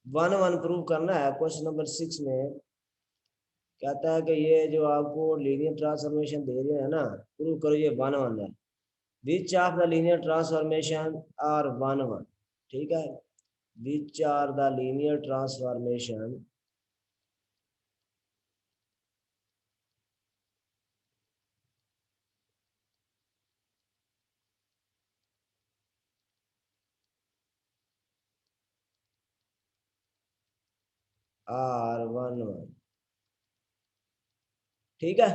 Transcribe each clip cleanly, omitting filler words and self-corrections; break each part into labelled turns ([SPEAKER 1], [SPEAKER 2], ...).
[SPEAKER 1] One one prove करना है। Question number 6 में कहता है कि ये जो आपको लीनियर ट्रांसफॉर्मेशन दे रहे हैं ना, प्रूव करो ये वन वन है। Which of the linear transformation are one one. ठीक है, which are the linear transformation are one one. ठीक है,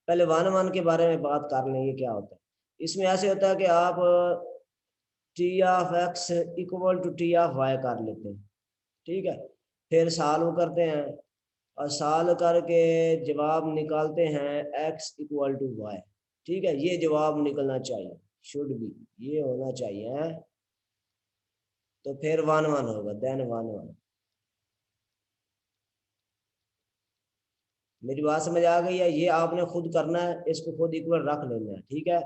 [SPEAKER 1] पहले वन वन के बारे में बात कर लेंगे क्या होता है। इसमें ऐसे होता है कि आप t of x equal to t of y कर लेते हैं। ठीक है, फिर सॉल्व करते हैं और सॉल्व करके जवाब निकालते हैं एक्स इक्वल टू वाई। ठीक है, ये जवाब निकलना चाहिए, शुड बी, ये होना चाहिए है। तो फिर वन वन होगा, देन वन वन। मेरी बात समझ आ गई है? ये आपने खुद करना है, इसको खुद इक्वल रख लेना है। ठीक है,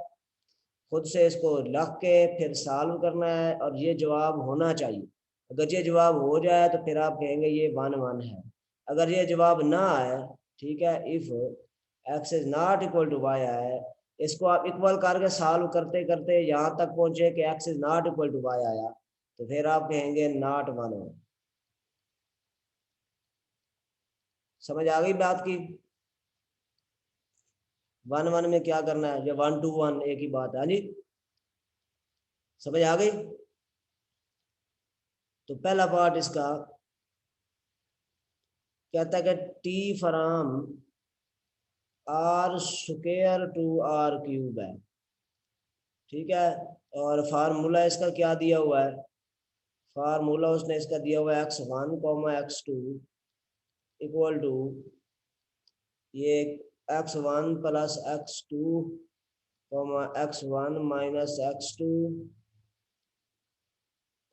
[SPEAKER 1] खुद से इसको रख के फिर सॉल्व करना है और ये जवाब होना चाहिए। अगर ये जवाब हो जाए तो फिर आप कहेंगे ये वन वन है। अगर ये जवाब ना आए, ठीक है, if x is not equal to y आए, इसको आप इक्वल करके सॉल्व करते करते यहाँ तक पहुंचे कि x is not equal to y आया, तो फिर आप कहेंगे नॉट वन वन। समझ आ गई बात की? वन वन में क्या करना है, ये वन टू वन एक ही बात है। हाँ जी, समझ आ गई? तो पहला पार्ट इसका कहता है कि t from r square to r cube है। ठीक है, और फार्मूला इसका क्या दिया हुआ है? फार्मूला उसने इसका दिया हुआ है x one comma x two equal to ये x one plus x two comma x one minus x two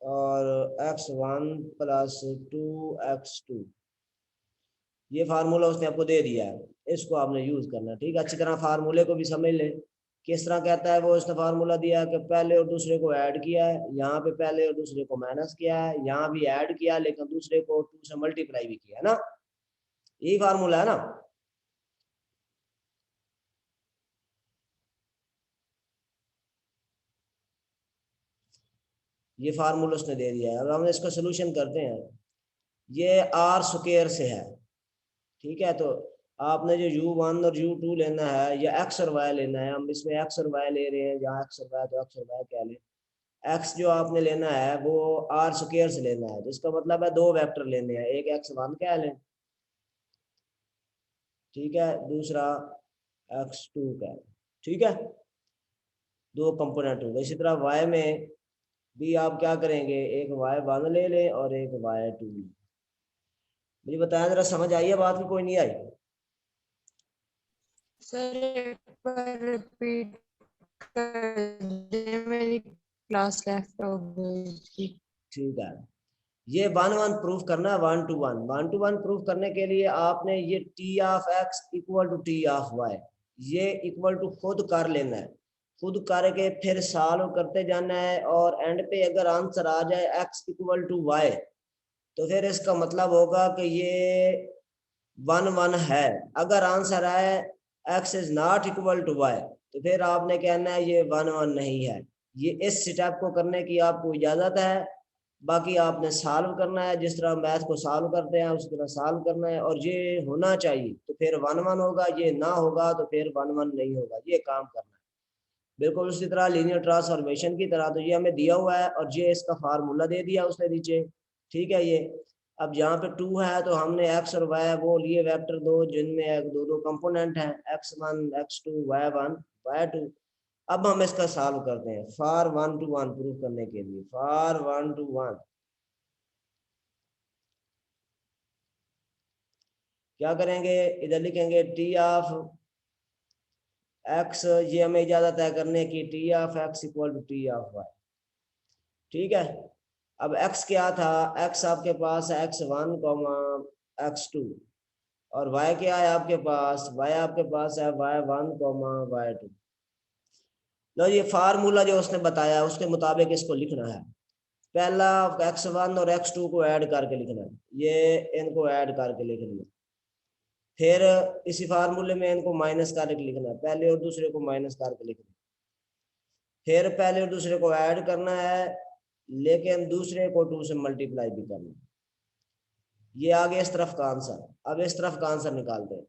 [SPEAKER 1] और x one plus two x two. ये फार्मूला उसने आपको दे दिया है, इसको आपने यूज करना है। ठीक है, अच्छी तरह फार्मूले को भी समझ ले। किस तरह कहता है वो, उसने फार्मूला दिया है कि पहले और दूसरे को ऐड किया है, यहाँ पे पहले और दूसरे को माइनस किया है, यहाँ भी ऐड किया लेकिन दूसरे को टू से मल्टीप्लाई भी किया है ना। यही फार्मूला है ना। ये फार्मूला उसने दे दिया है। अब हम इसका सोल्यूशन करते हैं। ये आर स्क्वायर से है। ठीक है, तो आपने जो यू वन और यू टू लेना है या एक्स और वाई लेना है, हम इसमें एक्स और वाई ले रहे हैं, जहाँ एक्स और वाई तो एक्स और वाई क्या ले। एक्स जो आपने लेना है वो आर स्क्वायर से लेना है, जिसका मतलब है दो वेक्टर लेने हैं, एक एक्स वन क्या लें, ठीक है, दूसरा एक्स टू का। ठीक है, दो कंपोनेंट होंगे। इसी तरह वाई में भी आप क्या करेंगे, एक वाई वन ले लें और एक वाई टू ले। मुझे बताया जरा, समझ आई है बात की कोई नहीं आई?
[SPEAKER 2] सर एक बार रिपीट कर दे, मेरी क्लास लेफ्ट हो गई थी।
[SPEAKER 1] ठीक है, ये वन वन प्रूफ करना है, one to one. One to one proof करने के लिए आपने ये t of x equal to t of y, ये इक्वल टू खुद कर लेना है। खुद करके फिर सॉल्व करते जाना है और एंड पे अगर आंसर आ जाए एक्स इक्वल टू वाई, तो फिर इसका मतलब होगा कि ये वन वन है। अगर आंसर आए x is not equal to y, तो फिर आपने कहना है ये वन वन नहीं है। ये इस स्टेप को करने की आपको इजाजत है। बाकी आपने सॉल्व करना है, जिस तरह मैथ को सॉल्व करते हैं उस तरह सॉल्व करना है, और ये होना चाहिए तो फिर वन वन होगा, ये ना होगा तो फिर वन वन नहीं होगा। ये काम करना है बिल्कुल उसी तरह लीनियर ट्रांसफॉर्मेशन की तरह। तो ये हमें दिया हुआ है और ये इसका फार्मूला दे दिया उसने नीचे। ठीक है, ये अब यहाँ पे टू है तो हमने एक्स और वाई वो लिए वेक्टर दो, जिनमें दो दो कंपोनेंट हैं, x one x two y one y two. अब हम इसका सॉल्व करते हैं for one to one proof करने के लिए। फॉर वन टू वन क्या करेंगे, इधर लिखेंगे टी ऑफ एक्स, ये हमें इजाजत है करने की, t of x equal to t of y. ठीक है, अब x क्या था, x आपके पास है x one comma x two, और y क्या है आपके पास, y आपके पास है y one comma y two. लो, ये फार्मूला जो उसने बताया उसके मुताबिक इसको लिखना है। पहला x1 और x2 को ऐड करके लिखना है, ये इनको ऐड करके लिख लिया। फिर इसी फार्मूले में इनको माइनस करके लिखना है, पहले और दूसरे को माइनस करके लिखना है। फिर पहले और दूसरे को ऐड करना है, लेकिन दूसरे को 2 से मल्टीप्लाई भी करना है। ये आगे इस तरफ का आंसर। अब इस तरफ का आंसर निकालते हैं।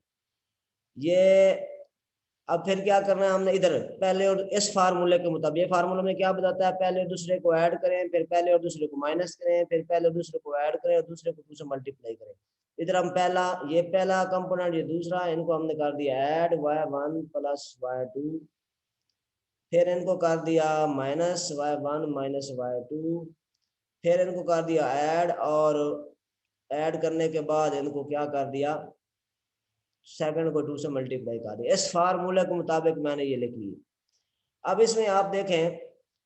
[SPEAKER 1] ये अब फिर क्या करना है हमने, इधर पहले और इस फार्मूले के मुताबिक, ये फार्मूला में क्या बताता है, पहले और दूसरे को ऐड करें, फिर पहले और दूसरे को माइनस करें, फिर पहले और दूसरे को ऐड करें और दूसरे को 2 से मल्टीप्लाई करें। इधर हम पहला, ये पहला कंपोनेंट, ये दूसरा, इनको हमने कर दिया ऐड y1 प्लस y2, फिर इनको कर दिया माइनस y1 माइनस y2, फिर इनको कर दिया ऐड, और ऐड करने के बाद इनको क्या कर दिया, सेकंड को 2 से मल्टीप्लाई कर दिया। इस फार्मूले के मुताबिक मैंने ये लिख लिया। अब इसमें आप देखें,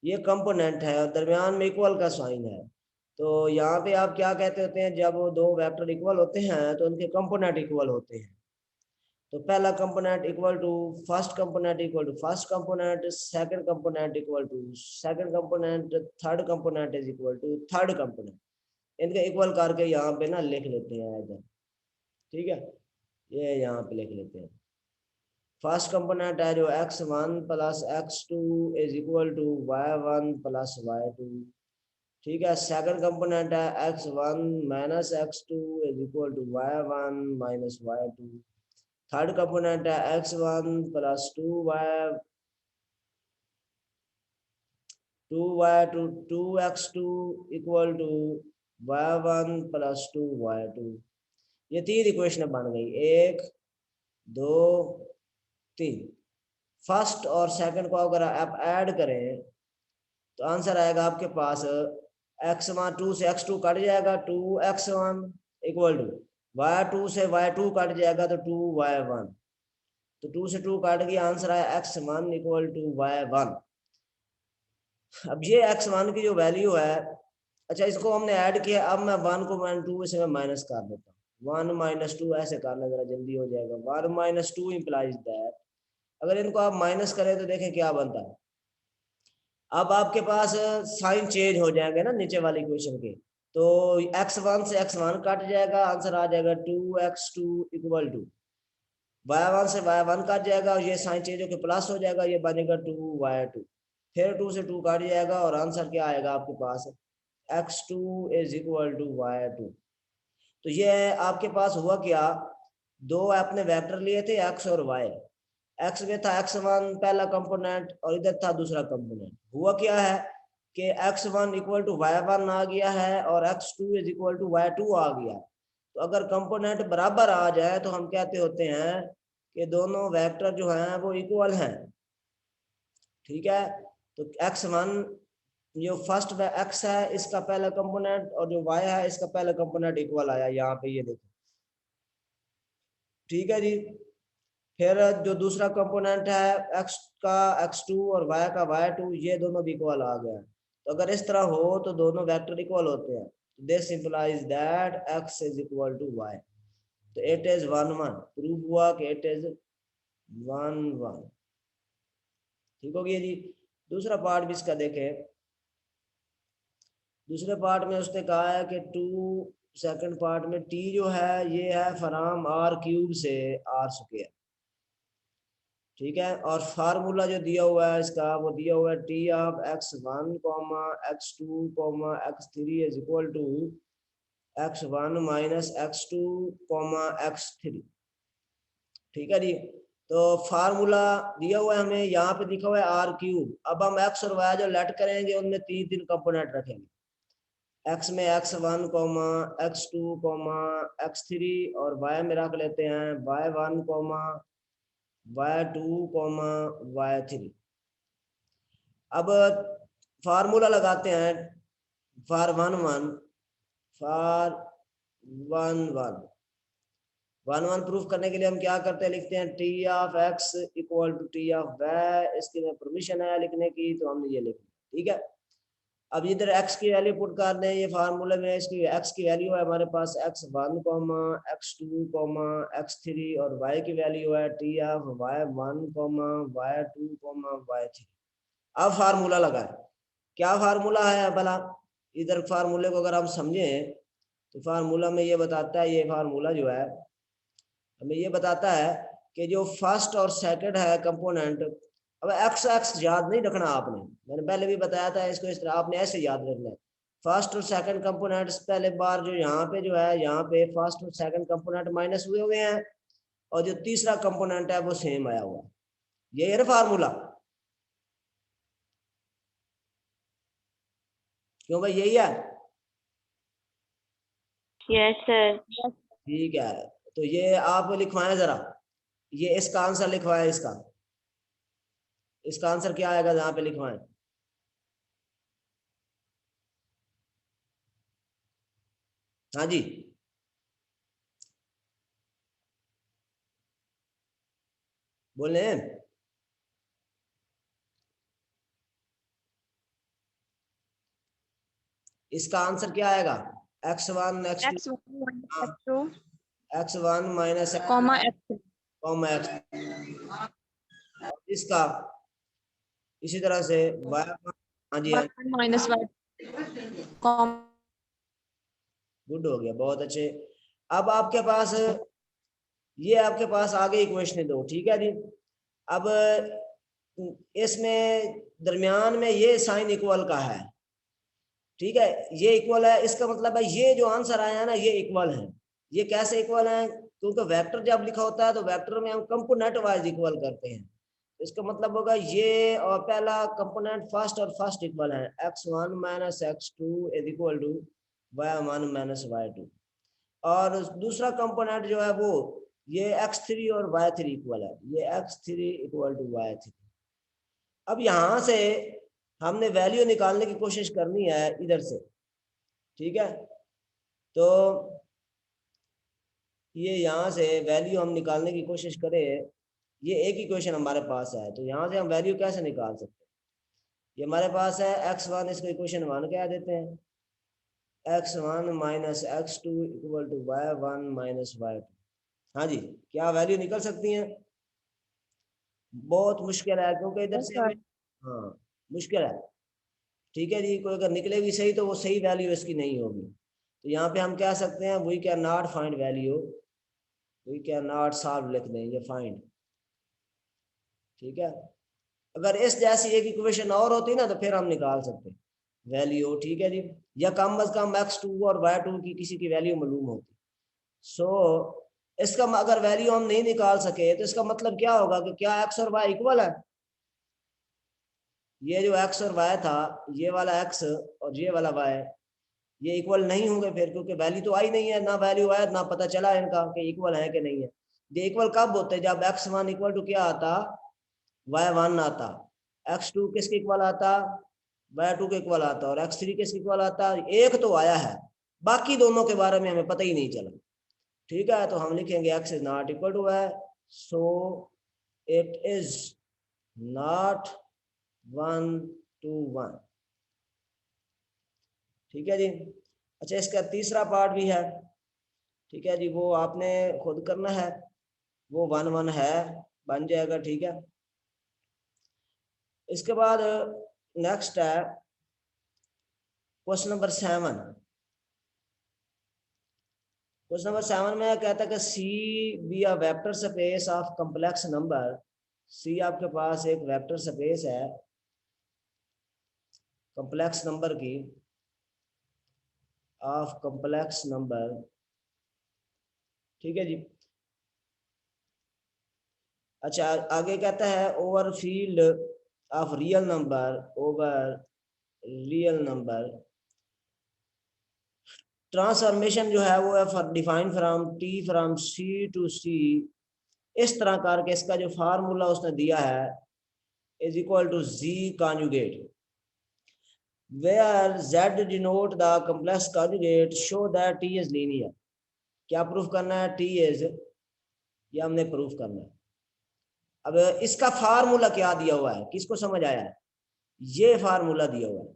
[SPEAKER 1] ये कंपोनेंट है और दरमियान में इक्वल का साइन है, तो यहाँ पे आप क्या कहते होते हैं, जब दो वेक्टर इक्वल होते हैं तो उनके कंपोनेंट इक्वल होते हैं। तो पहला component equal to first component equal to first component, second component equal to second component, third component is equal to third component. इनके इक्वल करके यहाँ पे ना लिख लेते हैं इधर, ठीक है, ये यहाँ पे लिख लेते हैं। फर्स्ट कंपोनेंट है जो x1 plus x2 is equal to y1 plus y2, ठीक है। सेकंड कंपोनेंट है x1 minus x2 is equal to y1 minus y2। Third component है x1 plus 2y2 2x2 equal to y1 plus 2y2। ये तीन equation बन गई, 1 2 3। First और second को अगर आप ऐड करें तो आंसर आएगा आपके पास x1, 2 से x2 कट जाएगा 2x1 इक्वल टू y2 से y2 कट जाएगा तो 2y1, तो 2 से 2 काट गया, आंसर आया x1 इक्वल टू y1। अब ये x1 की जो वैल्यू है, अच्छा इसको हमने ऐड किया, अब मैं 1 को 2 से मैं माइनस कर देता हूँ, 1 माइनस 2 ऐसे करना जरा जल्दी हो जाएगा। 1 माइनस 2 इम्प्लाइज दैट, अगर इनको आप माइनस करें तो देखें क्या बनता है। अब आपके पास साइन चेंज हो जाएंगे ना नीचे वाली इक्वेशन के, तो x1 से x1 कट जाएगा, आंसर आ जाएगा 2x2 इक्वल टू y1 से y1 कट जाएगा और ये साइन चेंज होकर प्लस हो जाएगा, ये बनेगा 2y2, फिर 2 से 2 कट जाएगा और आंसर क्या आएगा आपके पास, x2 is equal to y2। तो ये आपके पास हुआ क्या, दो आपने वेक्टर लिए थे x और y, x में था x1 पहला कंपोनेंट और इधर था दूसरा कंपोनेंट। हुआ क्या है कि x1 इक्वल टू y1 आ गया है और x2 is equal to y2 आ गया। तो अगर कंपोनेंट बराबर आ जाए तो हम कहते होते हैं कि दोनों वेक्टर जो हैं वो इक्वल हैं, ठीक है। तो x1 जो फर्स्ट x है इसका पहला कंपोनेंट और जो y है इसका पहला कंपोनेंट इक्वल आया, यहाँ पे ये देखो, ठीक है जी। फिर जो दूसरा कंपोनेंट है x का x2 और y का y2, ये दोनों भी इक्वल आ गया। तो अगर इस तरह हो तो दोनों वेक्टर इक्वल होते हैं, this implies that x is equal to y। तो इट इज 1 1, प्रूव हुआ कि इट इज 1 1, ठीक हो गया जी। दूसरा पार्ट भी इसका देखें। दूसरे पार्ट में उसने कहा है कि 2 सेकंड पार्ट में t जो है ये है फ्रॉम r³ से r², ठीक है। और फार्मूला जो दिया हुआ है इसका, वो दिया हुआ है t of x1 x2 x3 is equal to x1 minus x2 x3, ठीक है जी। तो फार्मूला दिया हुआ है हमें, यहाँ पे लिखा हुआ है r³। अब हम x और y जो लेट करेंगे उनमें तीन कंपोनेंट रखेंगे, x में x1 x2 x3 और y में रख लेते हैं y1 y2 y3। अब फार्मूला लगाते हैं फॉर 1 1 प्रूफ करने के लिए हम क्या करते हैं, लिखते हैं t of x equal to t of y। इसकी में परमिशन है लिखने की तो हमने ये लिखा, ठीक है। अब इधर x की वैल्यू पुट कर दें, ये फार्मूले में इसकी x की वैल्यू है हमारे पास x1 x2 x3 और y की वैल्यू है t of y1 y2 y3। अब फार्मूला लगाए, क्या फार्मूला है भला, इधर फार्मूले को अगर हम समझें तो फार्मूला में ये बताता है, ये फार्मूला जो है हमें ये बताता है कि जो फर्स्ट और सेकंड है कंपोनेंट, अब एक्स एक्स याद नहीं रखना आपने, मैंने पहले भी बताया था इसको, इस तरह आपने ऐसे याद रखना है। फर्स्ट और सेकंड कंपोनेंट्स पहले बार जो यहाँ पे जो है, यहाँ पे फर्स्ट और सेकंड कंपोनेंट माइनस हुए हुए हैं, और जो तीसरा कंपोनेंट है वो सेम आया हुआ है। ये है ना फार्मूला, क्यों भाई यही है?
[SPEAKER 3] Yes sir.
[SPEAKER 1] ठीक है, तो ये आप लिखवाएं जरा, ये इसका आंसर लिखवाएं, इसका आंसर क्या आएगा जहाँ पे लिखवाएं? हाँ जी, बोले। इसका आंसर क्या आएगा? x1 x2 x1 minus
[SPEAKER 2] comma x
[SPEAKER 1] comma x, इसका इसी तरह से y, हाँ जी हाँ,
[SPEAKER 2] माइनस वाई कॉमा
[SPEAKER 1] गुड हो गया, बहुत अच्छे। अब आपके पास ये आपके पास आगे इक्वेशन दो, ठीक है जी। अब इसमें दरमियान में ये साइन इक्वल का है, ठीक है, ये इक्वल है, इसका मतलब है ये जो आंसर आया है ना ये इक्वल है। ये कैसे इक्वल है? क्योंकि वेक्टर जब लिखा होता है तो वेक्टर में हम कंपोनेंट वाइज इक्वल करते हैं, इसका मतलब होगा ये, और पहला कंपोनेंट फर्स्ट और फर्स्ट इक्वल है, x1 minus x2 is equal to y1 minus y2, और दूसरा कंपोनेंट जो है वो ये x3 और y3 इक्वल है, ये x3 इक्वल टू y3। अब यहां से हमने वैल्यू निकालने की कोशिश करनी है इधर से, ठीक है, तो ये यहाँ से वैल्यू हम निकालने की कोशिश करें, ये एक ही क्वेश्चन हमारे पास है, तो यहाँ से हम वैल्यू कैसे निकाल सकते हैं? ये हमारे पास है x1, इसको इक्वेशन 1 कह देते हैं, x1 minus x2 equal to y1 minus y2। हाँ जी, क्या वैल्यू निकल सकती हैं? बहुत मुश्किल है, क्योंकि इधर से हमें, हाँ मुश्किल है, ठीक है जी, कोई अगर निकले भी सही तो वो सही वैल्यू इसकी नहीं होगी। तो यहाँ पे हम कह सकते हैं we can not find value, we can not solve लिख दें ये फाइंड, ठीक है। अगर इस जैसी एक इक्वेशन और होती ना तो फिर हम निकाल सकते वैल्यू, ठीक है जी, या कम अज कम x2 और y2 की किसी की वैल्यू मालूम होती। सो इसका अगर वैल्यू हम नहीं निकाल सके तो इसका मतलब क्या होगा कि क्या x और y इक्वल है? ये जो x और y था, ये वाला x और ये वाला y, ये इक्वल नहीं होंगे फिर, क्योंकि वैल्यू तो आई नहीं है, ना वैल्यू आया ना पता चला इनका कि इक्वल है कि नहीं है। ये इक्वल कब होते हैं? जब x1 इक्वल टू क्या आता, y1 आता, x2 किसके इक्वल आता, y2 के इक्वल आता, और x3 किसके इक्वल आता, एक तो आया है, बाकी दोनों के बारे में हमें पता ही नहीं चला, ठीक है। तो हम लिखेंगे x is not equal to y, so it is not 1 to 1, ठीक है जी। अच्छा, इसका तीसरा पार्ट भी है, ठीक है जी, वो आपने खुद करना है, वो 1 1 है, बन जाएगा, ठीक है। इसके बाद नेक्स्ट है क्वेश्चन नंबर 7। क्वेश्चन नंबर 7 में कहता है कि C be a vector space of complex number, C आपके पास एक वेक्टर स्पेस है कॉम्प्लेक्स नंबर की, ऑफ कॉम्प्लेक्स नंबर, ठीक है जी। अच्छा, आगे कहता है over field of real number, over real number transformation जो है वो है define from T from C to C, इस तरह करके इसका जो फार्मूला उसने दिया है is equal to z conjugate, where z denote the complex conjugate, show that t is linear। क्या प्रूफ करना है? t is, ये हमने प्रूफ करना है। अब इसका फार्मूला क्या दिया हुआ है, किसको समझ आया है? ये फार्मूला दिया हुआ है,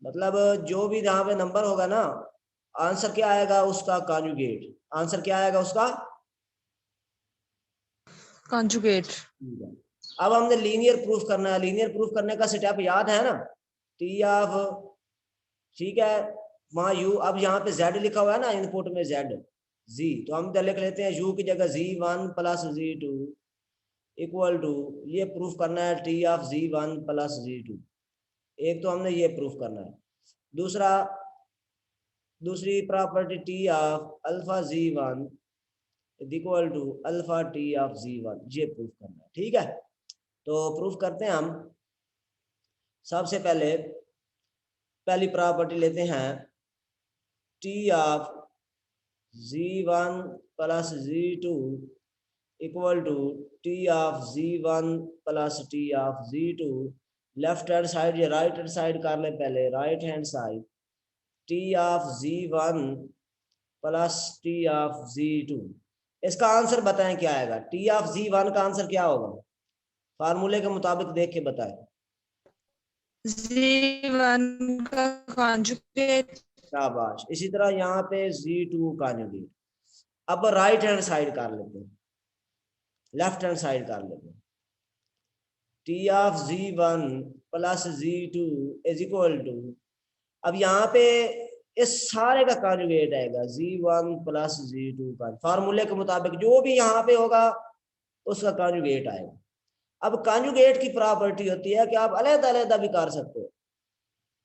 [SPEAKER 1] मतलब जो भी जहां पे नंबर होगा ना, आंसर क्या आएगा उसका कॉन्जुगेट, आंसर क्या आएगा उसका
[SPEAKER 2] कॉन्जुगेट।
[SPEAKER 1] अब हमने लीनियर प्रूफ करना है, लीनियर प्रूफ करने का स्टेप याद है ना, टी ऑफ ठीक है, वहां u, अब यहाँ पे z लिखा हुआ है ना इनपुट में z z, तो हम इधर लिख लेते हैं u की जगह z1 plus z2 equal to, ये प्रूफ करना है T of z1 plus z2। एक तो हमने ये प्रूफ करना है। दूसरा, दूसरी property t of alpha z1 equal to alpha t of z1, ये प्रूफ करना है। ठीक है, तो प्रूफ करते हैं हम। सबसे पहले पहली प्रॉपर्टी लेते हैं, t of z1 plus z2 equal to t of z1 plus t of z2। Left hand side, ये राइट हैंड साइड कर ले पहले, right hand side t of z1 plus t of z2। इसका answer बताएं क्या आएगा। T of z1 का answer क्या होगा, फार्मूले के मुताबिक देख के बताएं।
[SPEAKER 2] z1 का कॉन्जुगेट।
[SPEAKER 1] शाबाश। इसी तरह यहाँ पे z2 कॉन्जुगेट। अब राइट हैंड साइड कर लेते हैं, लेफ्ट हैंड साइड कर लेते हैं। T of z1 plus z2 is equal to, अब यहाँ पे इस सारे का कॉन्जुगेट आएगा z1 प्लस z2 का, फार्मूले के मुताबिक जो भी यहाँ पे होगा उसका कॉन्जुगेट आएगा। अब कॉन्जुगेट की प्रॉपर्टी होती है कि आप अलग-अलग भी कर सकते हो,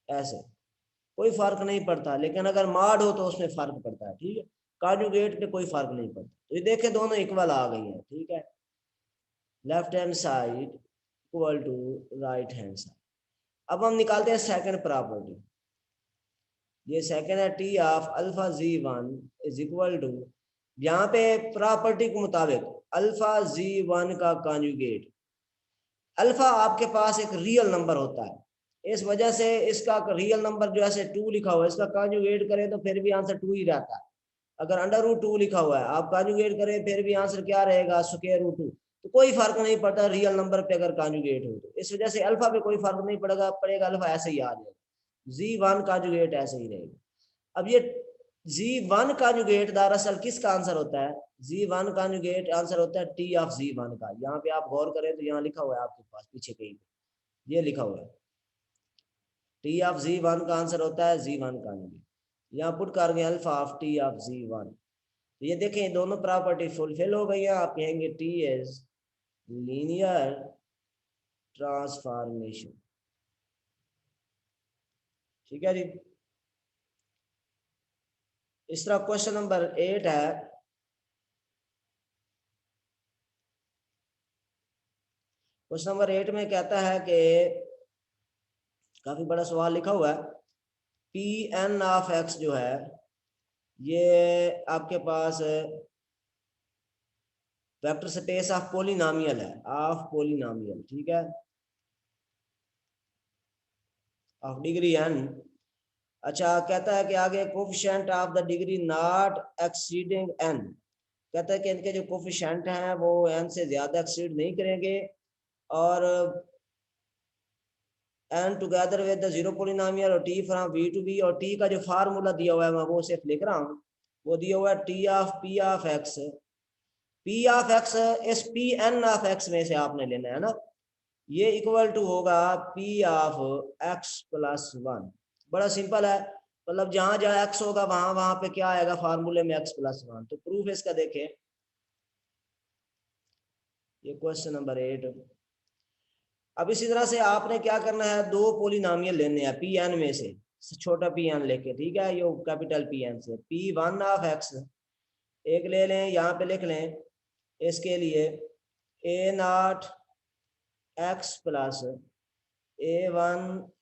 [SPEAKER 1] ऐसे कोई फर्क नहीं पड़ता, लेकिन अगर माड हो तो उसमें फर्क पड़ता है। ठीक है, कॉन्जुगेट पे कोई फर्क नहीं पड़ता। तो ये देखें दोनों इक्वल आ गई है। ठीक है, left hand side equal to right hand side. अब हम निकालते हैं सेकंड प्रॉपर्टी। ये सेकंड है T of alpha z1 is equal to, यहाँ पे प्रॉपर्टी के मुताबिक अल्फा z1 का कॉन्जुगेट, अल्फा आपके पास एक रियल नंबर होता है, इस वजह से इसका रियल नंबर जो है 2 लिखा हुआ है, इसका कॉन्जुगेट करें तो फिर भी आंसर 2 ही रहता है। अगर अंडर रूट 2 लिखा हुआ है, आप कॉन्जुगेट करें फिर भी आंसर क्या रहेगा, स्क्वायर रूट 2। तो कोई फर्क नहीं पड़ता रियल नंबर पे अगर कॉन्जुगेट हो तो, इस वजह से अल्फा पे कोई फर्क नहीं पड़ेगा, अल्फा ऐसे ही आ जाएगा, z1 कॉन्जुगेट ऐसे ही रहेगा। अब ये z1 कॉन्जुगेट दरअसल किसका आंसर होता है, z1 कॉन्जुगेट आंसर होता है टी ऑफ z1 का। यहाँ पे आप गौर करें तो यहाँ लिखा हुआ है आपके पास पीछे कहीं पे, ये लिखा हुआ है टी ऑफ z1 का आंसर होता है z1 कॉन्जुगेट। यहाँ पुट कर गए alpha of T of z1। तो ये देखें दोनों प्रॉपर्टी फुलफिल हो गई है। आप कहेंगे टी इज लीनियर ट्रांसफॉर्मेशन। ठीक है जी। इस तरह क्वेश्चन नंबर 8 है, क्वेश्चन नंबर 8 में कहता है कि काफी बड़ा सवाल लिखा हुआ है, पी एन ऑफ एक्स जो है ये आपके पास वेक्टर स्पेस ऑफ पॉलिनोमियल है, ऑफ पॉलिनोमियल। ठीक है, ऑफ डिग्री एन। अच्छा, कहता है कि आगे coefficient of the degree not exceeding n, कहता है कि इनके जो कोफिशिएंट हैं वो एन से ज्यादा एक्सीड नहीं करेंगे, और n together with the zero polynomial और T from V to B. और टी का जो फार्मूला दिया हुआ है मैं वो सिर्फ लिख रहा हूँ, वो दिया हुआ है T of P of x. P of x इस पी एन ऑफ एक्स में से आपने लेना है ना, ये इक्वल टू होगा पी ऑफ एक्स प्लस 1। बड़ा सिंपल है, मतलब जहां जहां एक्स होगा वहां वहां पे क्या आएगा फार्मूले में एक्स प्लस 1। तो प्रूफ इसका देखें, ये क्वेश्चन नंबर 8। अब इसी तरह से आपने क्या करना है, दो पोलिनोमियल लेने हैं पी एन में से, छोटा पी एन लेके। ठीक है, ये कैपिटल पी एन से पी वन ऑफ एक्स एक ले लें, यहाँ पे लिख लें इसके लिए a naught x plus a one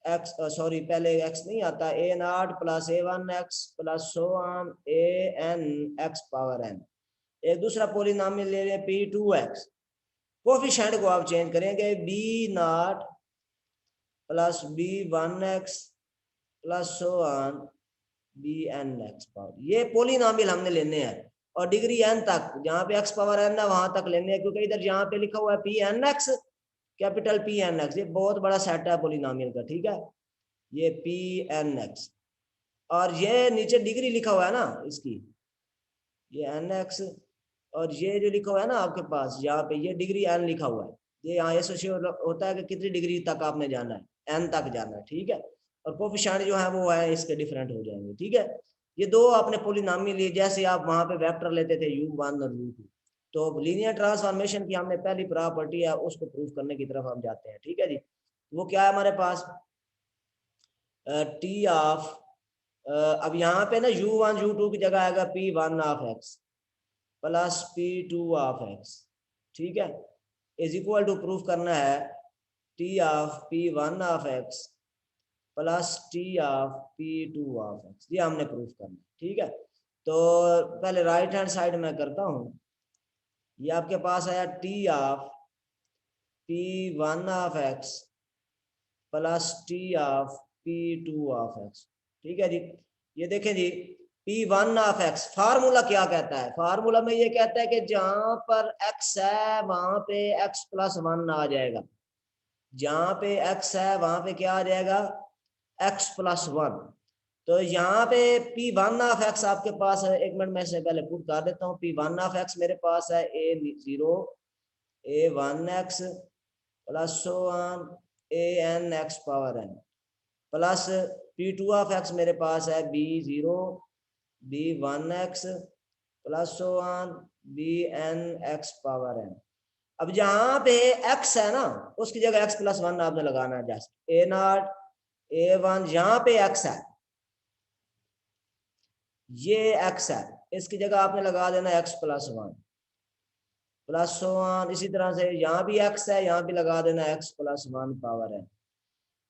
[SPEAKER 1] x, sorry पहले एक्स नहीं आता, a naught plus a one x plus so on a n x power n. एक दूसरा पोलिनोमियल ले लें पी टू एक्स, कोफिशिएंट को आप चेंज करेंगे, b naught plus b one x plus so on b n x power. ये polynomial हमने लेने हैं और डिग्री एन तक, जहां पे एक्स पावर एन है वहां तक लेने हैं, क्योंकि इधर जहां पे लिखा हुआ है p n x, capital P n x, ये बहुत बड़ा सेट है पोलिनोमियल का। ठीक है, ये पी एन एक्स और ये नीचे डिग्री लिखा हुआ है ना इसकी, ये एन एक्स, और ये जो लिखा हुआ है ना आपके पास यहाँ पे, ये डिग्री एन लिखा हुआ है। ये यहाँ एसोसिएट होता है कि कितनी डिग्री तक आपने जाना है, एन तक जाना है। ठीक है, और कोफिशिएंट जो है वो है इसके डिफरेंट हो जाएंगे। ठीक है, ये दो आपने पॉलिनॉमियल लिए, जैसे आप वहां पे वेक्टर लेते थे u1 और u2। तो लीनियर ट्रांसफॉर्मेशन की हमने पहली प्रॉपर्टी है उसको प्रूव करने की तरफ हम जाते हैं। ठीक है जी, वो क्या है हमारे पास, टी ऑफ, अब यहाँ पे ना u1 u2 की जगह आएगा p1 of x plus p2 of x। ठीक है, इज इक्वल टू प्रूफ करना है T of p1 of x plus t of p2 of x, ये हमने प्रूफ करना है। ठीक है, तो पहले राइट हैंड साइड में करता हूँ। ये आपके पास आया T of p1 of x plus t of p2 of x। ठीक है जी, ये देखें जी, p1 ऑफ x फार्मूला क्या कहता है, फार्मूला में ये कहता है कि जहां पर x है वहां पे x प्लस 1 आ जाएगा, जहां पे x है वहां पे क्या आ जाएगा, x प्लस 1। तो यहाँ पे p1 ऑफ x आपके पास है, एक मिनट में से पहले पुट कर देता हूँ। p1 ऑफ x मेरे पास है a0 a1x plus so on an x power n plus p2 of x मेरे पास है b0 b1x plus so on bn x power n। अब जहां पे x है ना उसकी जगह x प्लस 1 आपने लगाना है, जस्ट a0 a1, यहाँ पे x है, ये x है, इसकी जगह आपने लगा देना x plus 1 plus so on. इसी तरह से यहाँ भी x है, यहाँ भी लगा देना x प्लस 1 पावर है।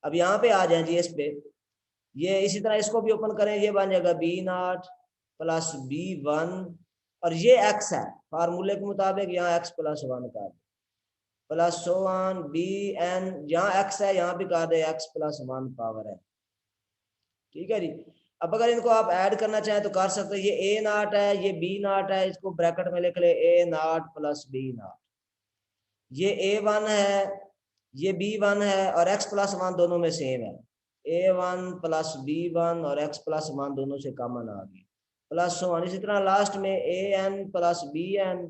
[SPEAKER 1] अब यहाँ पे आ जाए जी इस पे, ये इसी तरह इसको भी ओपन करें, ये बन जाएगा b0 प्लस b1 और ये x है, फार्मूले के मुताबिक यहाँ x प्लस 1 का प्लस सो ऑन bn, यहाँ x है यहाँ भी कर दे x प्लस 1 पावर है। ठीक है जी, अब अगर इनको आप ऐड करना चाहें तो कर सकते हैं, ये a0 है ये b0 है, इसको ब्रैकेट में लिख ले a0 प्लस b0, ये a1 है ये b1 है और x प्लस 1 दोनों में सेम है, a1 प्लस b1 और x प्लस 1 दोनों से कॉमन आ गई प्लस 1। इसी तरह लास्ट में an प्लस bn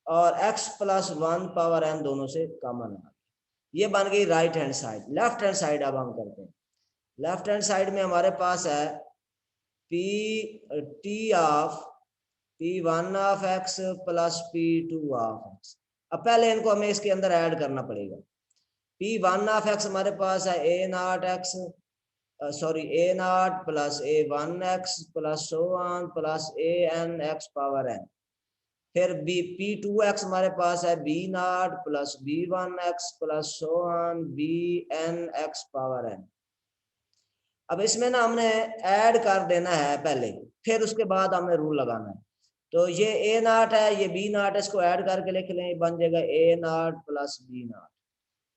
[SPEAKER 1] और x प्लस 1 पावर n दोनों से कॉमन आ गई। ये बन गई right hand side. Left hand side अब हम करते हैं। लेफ्ट हैंड साइड में हमारे पास है T of p1 of x plus p2 of x। अब पहले इनको हमें इसके अंदर ऐड करना पड़ेगा। p1 ऑफ x हमारे पास है a0x sorry a0 plus a1x plus so on plus an x power n। फिर p2x हमारे पास है b0 plus b1x plus so on bn x power n। अब इसमें ना हमने ऐड कर देना है पहले, फिर उसके बाद हमें रूल लगाना है। तो ये a0 है ये b0, इसको ऐड करके लिख लें, बन जाएगा a0 प्लस b0।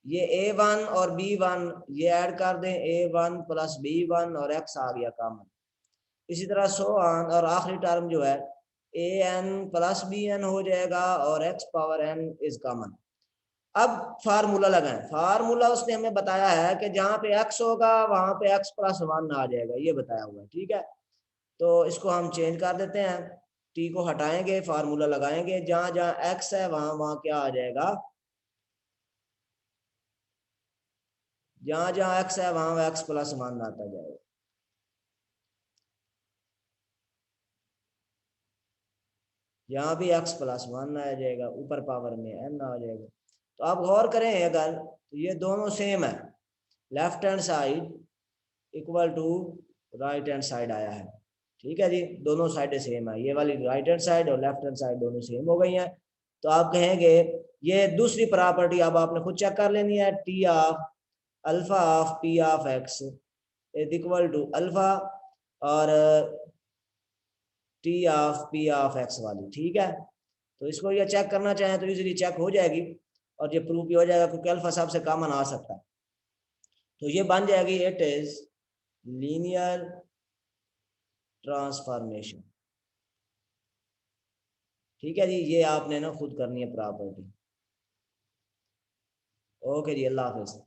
[SPEAKER 1] ये a1 और b1 ये ऐड कर दें, a1 प्लस b1 और x आ गया कॉमन। इसी तरह सो ऑन, और आखिरी टर्म जो है an प्लस bn हो जाएगा और x power n is common. अब फार्मूला लगाएं। फार्मूला उसने हमें बताया है कि जहां पे x होगा वहां पे x प्लस 1 आ जाएगा, ये बताया हुआ है। ठीक है, तो इसको हम चेंज कर देते हैं, t को हटाएंगे, फार्मूला लगाएंगे, जहां जहां x है वहां वहां क्या आ जाएगा, जहां जहां x है वहां x प्लस 1 आता जाएगा। यहाँ भी x प्लस 1 आ जाएगा, ऊपर पावर में n आ जाएगा। तो आप गौर करें अगर, तो ये दोनों सेम है, left hand side equal to right hand side आया है। ठीक है जी, दोनों साइडें सेम है, ये वाली राइट हैंड साइड और लेफ्ट हैंड साइड दोनों सेम हो गई हैं। तो आप कहेंगे ये दूसरी प्रॉपर्टी अब आपने खुद चेक कर लेनी है, T of alpha of P of x is equal to alpha और T of P of x वाली। ठीक है, तो इसको ये चेक करना चाहें तो इजीली चेक हो जाएगी और ये प्रूफ भी हो जाएगा क्योंकि अल्फा सबसे कॉमन आ सकता है। तो ये बन जाएगी इट इज लीनियर ट्रांसफॉर्मेशन। ठीक है जी, ये आपने ना खुद करनी है प्रॉपर्टी। ओके जी, अल्लाह हाफिज।